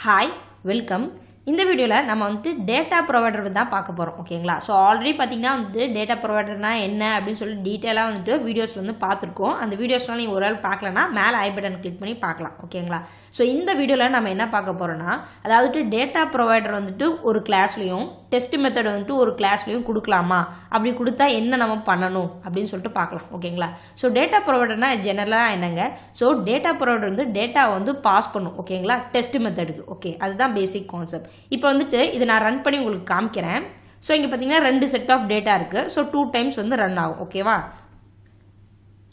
Hi, welcome. இந்த வீடியோல நம்ம வந்து டேட்டா ப்ரொவைடர் தான் பார்க்க போறோம் ஓகேங்களா சோ ஆல்ரெடி பாத்தீங்கன்னா வந்து டேட்டா ப்ரொவைடர்னா என்ன அப்படினு சொல்லி டீடைலா வந்து வீடியோஸ் வந்து பார்த்திருக்கோம் அந்த வீடியோஸ்லாம் நீங்க ஒருவேளை பார்க்கலனா மேல ஐ பட்டன் கிளிக் பண்ணி பார்க்கலாம் ஓகேங்களா சோ இந்த வீடியோல நம்ம என்ன பார்க்க போறோம்னா அதாவது டேட்டா ப்ரொவைடர் வந்துட்டு ஒரு கிளாஸ்லயும் டெஸ்ட் மெத்தட் வந்துட்டு ஒரு கிளாஸ்லயும் கொடுக்கலாமா அப்படி கொடுத்தா என்ன நம்ம பண்ணனும் அப்படினு சொல்லிட்டு பார்க்கலாம் ஓகேங்களா சோ டேட்டா ப்ரொவைடர்னா ஜெனரலா என்னங்க சோ டேட்டா ப்ரொவைடர் வந்து டேட்டா வந்து பாஸ் பண்ணும் ஓகேங்களா டெஸ்ட் மெத்தடுக்கு ஓகே அதுதான் பேசிக் கான்செப்ட் இப்போ வந்துட்டு இத நான் ரன் பண்ணி உங்களுக்கு காமிக்கிறேன் சோ இங்க பாத்தீங்கன்னா ரெண்டு செட் ஆஃப் டேட்டா இருக்கு சோ 2 டைம்ஸ் வந்து ரன் ஆகும் ஓகேவா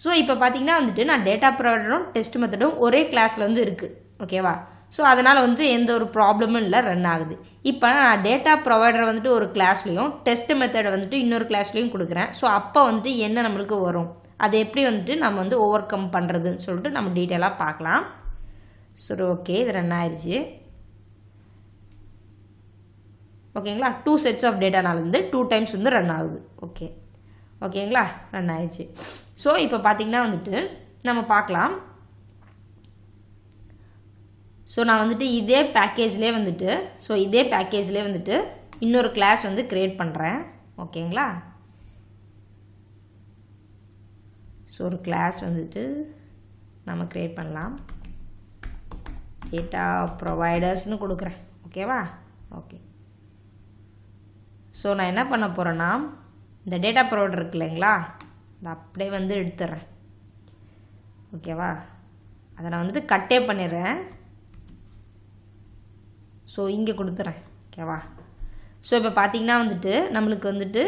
சோ இப்போ பாத்தீங்கன்னா வந்துட்டு நான் டேட்டா ப்ரொவைடரும் டெஸ்ட் மெத்தடும் ஒரே கிளாஸ்ல வந்து இருக்கு ஓகேவா சோ அதனால வந்து எந்த ஒரு ப்ராப்ளமும் இல்ல ரன் ஆகுது இப்போ நான் டேட்டா ப்ரொவைடர் வந்துட்டு ஒரு கிளாஸ்லயும் டெஸ்ட் மெத்தட் வந்துட்டு இன்னொரு கிளாஸ்லயும் கொடுக்கிறேன் சோ அப்ப வந்து என்ன நமக்கு வரும் அது எப்படி வந்துட்டு நம்ம வந்து ஓவர் கம் பண்றதுன்னு சொல்லிட்டு நம்ம டீடைலா பார்க்கலாம் சோ ஓகே இது ரன் ஆயிருச்சு ஓகேங்களா 2 sets of data நால வந்து 2 times வந்து ரன் ஆகுது ஓகே ஓகேங்களா ரன் ஆயிடுச்சு சோ இப்போ பாத்தீங்கன்னா வந்துட்டு நம்ம பார்க்கலாம் சோ நான் வந்துட்டு இதே பேக்கேஜ்லயே வந்துட்டு இன்னொரு கிளாஸ் வந்து கிரியேட் பண்றேன் ஓகேங்களா சோ ஒரு கிளாஸ் வந்துட்டு நாம கிரியேட் பண்ணலாம் டேட்டா ப்ரொவைடர்ஸ்னு கொடுக்கிறேன் ஓகேவா ஓகே சோ நான் என்ன பண்ண போறேன்னா இந்த டேட்டா ப்ரொவைடர் இருக்கு இல்லைங்களா அத அப்படியே வந்து எடுத்துறேன் ஓகேவா அத நான் வந்துட்டு கட்டே பண்ணிறேன் சோ இங்க கொடுத்துறேன் ஓகேவா சோ இப்போ பாத்தீங்கன்னா வந்துட்டு நமக்கு வந்துட்டு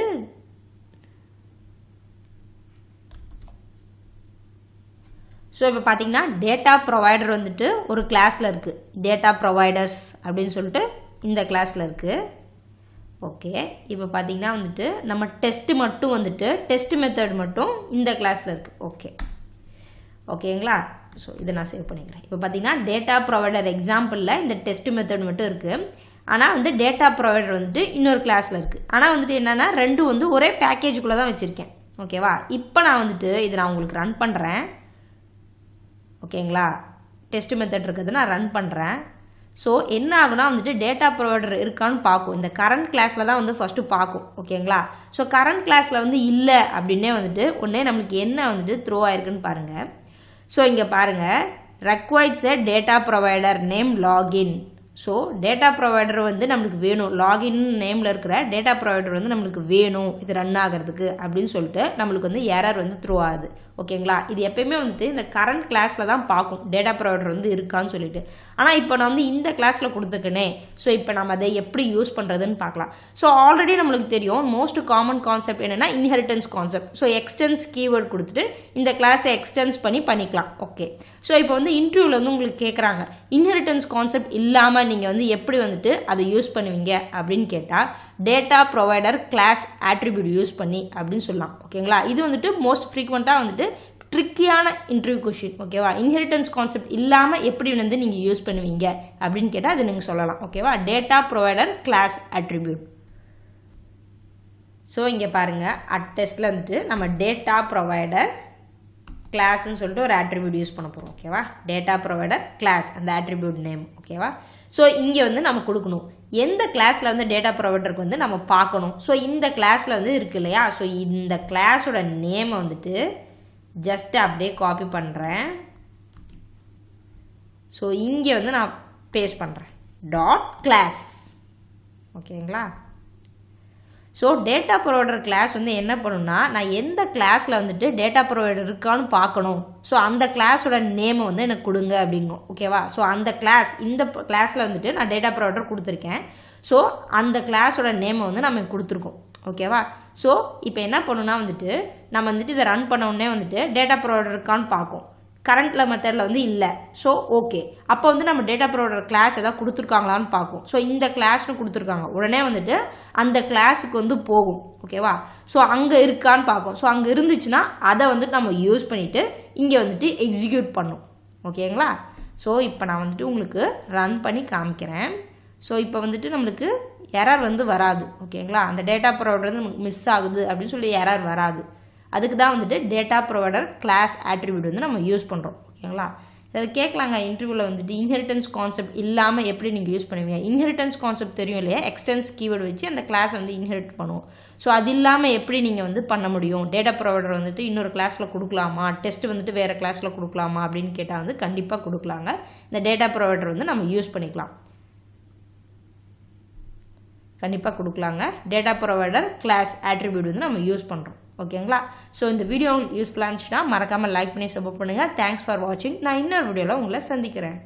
சோ இப்போ பாத்தீங்கன்னா டேட்டா ப்ரொவைடர் வந்துட்டு ஒரு கிளாஸ்ல இருக்கு டேட்டா ப்ரொவைடர்ஸ் அப்படினு சொல்லிட்டு இந்த கிளாஸ்ல இருக்கு ஓகே இப்போ பாத்தீங்கன்னா வந்துட்டு நம்ம டெஸ்ட் மட்டும் வந்துட்டு டெஸ்ட் மெத்தட் மட்டும் இந்த கிளாஸ்ல இருக்கு ஓகே ஓகேங்களா சோ இத நான் சேவ் பண்ணிக்கிறேன் இப்போ பாத்தீங்கன்னா டேட்டா ப்ரொவைடர் எக்ஸாம்பிள்ல இந்த டெஸ்ட் மெத்தட் மட்டும் இருக்கு ஆனா வந்து டேட்டா ப்ரொவைடர் வந்துட்டு இன்னொரு கிளாஸ்ல இருக்கு ஆனா வந்துட்டு என்னன்னா ரெண்டும் வந்து ஒரே பேக்கேஜ்க்குள்ள தான் வச்சிருக்கேன் ஓகேவா இப்போ நான் வந்துட்டு இத நான் உங்களுக்கு ரன் பண்றேன் ஓகேங்களா டெஸ்ட் மெத்தட் இருக்குது நான் ரன் பண்றேன் சோ என்ன ஆகுனா வந்துட்டு டேட்டா ப்ரொவைடர் இருக்கான்னு பாக்கும் இந்த கரண்ட் கிளாஸ்ல தான் வந்து ஃபர்ஸ்ட் பாக்கும் ஓகேங்களா சோ கரண்ட் கிளாஸ்ல வந்து இல்ல அப்படினே வந்துட்டு உடனே நமக்கு என்ன வந்துட்டு த்ரோ ஆயிருக்குன்னு பாருங்க சோ இங்க பாருங்க requires a data provider name login so data provider வந்து நமக்கு வேணும் லாகின் நேம்ல இருக்கிற டேட்டா ப்ரொவைடர் வந்து நமக்கு வேணும் இது ரன் ஆகிறதுக்கு அப்படினு சொல்லிட்டு நமக்கு வந்து எரர் வந்து த்ரோ ஆகுது ஓகேங்களா இது எப்பவுமே வந்து இந்த கரண்ட் கிளாஸ்ல தான் பாக்கும் டேட்டா ப்ரொவைடர் வந்து இருக்கான்னு சொல்லிட்டு ஆனா இப்போ நான் வந்து இந்த கிளாஸ்ல கொடுத்துக்கனே சோ இப்போ நாம அதை எப்படி யூஸ் பண்றதுன்னு பார்க்கலாம் சோ ஆல்ரெடி நமக்கு தெரியும் மோஸ்ட் காமன் கான்செப்ட் என்னன்னா inheritance concept so extends keyword கொடுத்துட்டு இந்த கிளாஸை எக்ஸ்டென்ஸ் பண்ணிக்கலாம் ஓகே சோ இப்போ வந்து இன்டர்வியூல வந்து உங்களுக்கு கேக்குறாங்க இன்ஹெரிட்டன்ஸ் கான்செப்ட் இல்லாம நீங்க வந்து எப்படி வந்துட்டு அதை யூஸ் பண்ணுவீங்க அப்படினு கேட்டா data provider class attribute use பண்ணி அப்படினு சொல்லலாம் ஓகேங்களா இது வந்துட்டு மோஸ்ட் ஃப்ரீக்வெண்டா வந்துட்டு ட்ரிக்கியான இன்டர்வியூ क्वेश्चन ஓகேவா இன்ஹெரிட்டன்ஸ் கான்செப்ட் இல்லாம எப்படி வந்து நீங்க யூஸ் பண்ணுவீங்க அப்படினு கேட்டா அது நீங்க சொல்லலாம் ஓகேவா data provider class attribute so இங்க பாருங்க அட்டெஸ்ட்ல வந்துட்டு நம்ம டேட்டா ப்ரொவைடர் கிளாஸ் னு சொல்லிட்டு ஒரு அட்ரிபியூட் யூஸ் பண்ண போறோம் ஓகேவா டேட்டா ப்ரொவைடர் கிளாஸ் அந்த அட்ரிபியூட் நேம் ஓகேவா சோ இங்க வந்து நம்ம கொடுக்கணும் எந்த கிளாஸ்ல வந்து டேட்டா ப்ரொவைடருக்கு வந்து நம்ம பார்க்கணும் சோ இந்த கிளாஸ்ல வந்து இருக்கு இல்லையா சோ இந்த கிளாஸோட நேம் வந்துட்டு ஜஸ்ட் அப்படியே காப்பி பண்றேன் சோ இங்க வந்து நான் பேஸ்ட் பண்றேன் டாட் கிளாஸ் ஓகேங்களா சோ டேட்டா ப்ரொவைடர் கிளாஸ் வந்து என்ன பண்ணும்னா நான் எந்த கிளாஸ்ல வந்துட்டு டேட்டா ப்ரொவைடர் இருக்கான்னு பார்க்கணும் சோ அந்த கிளாஸோட நேம் வந்து எனக்கு கொடுங்க அப்படிங்கும் ஓகேவா சோ அந்த கிளாஸ் இந்த கிளாஸ்ல வந்துட்டு நான் டேட்டா ப்ரொவைடர் கொடுத்திருக்கேன் சோ அந்த கிளாஸோட நேம் வந்து நம்ம கொடுத்திருக்கோம் ஓகேவா சோ இப்போ என்ன பண்ணுனா வந்துட்டு நம்ம வந்துட்டு இத ரன் பண்ண உடனே வந்துட்டு டேட்டா ப்ரொவைடர் இருக்கான்னு பாக்கும் கரண்ட்ல மெத்தட்ல வந்து இல்ல சோ ஓகே அப்போ வந்து நம்ம டேட்டா ப்ரொவைடர் கிளாஸ் ஏதாவது கொடுத்திருக்காங்களான்னு பாக்கும் சோ இந்த கிளாஸ்னு கொடுத்திருக்காங்க உடனே வந்துட்டு அந்த கிளாஸ்க்கு வந்து போகும் ஓகேவா சோ அங்க இருக்கான்னு பாக்கும் சோ அங்க இருந்துச்சுனா அத வந்துட்டு நம்ம யூஸ் பண்ணிட்டு இங்க வந்துட்டு எக்ஸிக்யூட் பண்ணும் ஓகேங்களா சோ இப்போ நான் வந்துட்டு உங்களுக்கு ரன் பண்ணி காமிக்கிறேன் சோ இப்போ வந்துட்டு நமக்கு எரர் வந்து வராது ஓகேங்களா அந்த டேட்டா ப்ரொவைடர் வந்து நமக்கு மிஸ் ஆகுது அப்படினு சொல்லி எரர் வராது அதுக்கு தான் வந்துட்டு டேட்டா ப்ரொவைடர் கிளாஸ் அட்ரிபியூட் வந்து நம்ம யூஸ் பண்றோம் ஓகேங்களா அதை கேட்கலாங்க இன்டர்வியூவில் வந்துட்டு இன்ஹெரிட்டன்ஸ் கான்செப்ட் இல்லாமல் எப்படி நீங்கள் யூஸ் பண்ணுவீங்க. இன்ஹெரிட்டன்ஸ் கான்செப்ட் தெரியும் இல்லையா, எக்ஸ்டென்ஸ் கீவேர்டு வச்சு அந்த கிளாஸ் வந்து இன்ஹெரிட் பண்ணுவோம். ஸோ அது இல்லாமல் எப்படி நீங்கள் வந்து பண்ண முடியும், டேட்டா ப்ரொவைடர் வந்துட்டு இன்னொரு கிளாஸில் கொடுக்கலாமா, டெஸ்ட் வந்துட்டு வேறு கிளாஸில் கொடுக்கலாமா அப்படின்னு கேட்டால் வந்து கண்டிப்பாக கொடுக்கலாங்க. இந்த டேட்டா ப்ரொவைடர் வந்து நம்ம யூஸ் பண்ணிக்கலாம், கண்டிப்பாக கொடுக்கலாங்க. டேட்டா ப்ரொவைடர் கிளாஸ் ஆட்ரிபியூட் வந்து நம்ம யூஸ் பண்ணுறோம். ஓகேங்களா. ஸோ இந்த வீடியோ உங்களுக்கு யூஸ்ஃபுல்லாக இருந்துச்சுன்னா மறக்காமல் லைக் பண்ணி சப்போர்ட் பண்ணுங்கள். தேங்க்ஸ் ஃபார் வாட்சிங். நான் இன்னொரு வீடியோவில் உங்களை சந்திக்கிறேன்.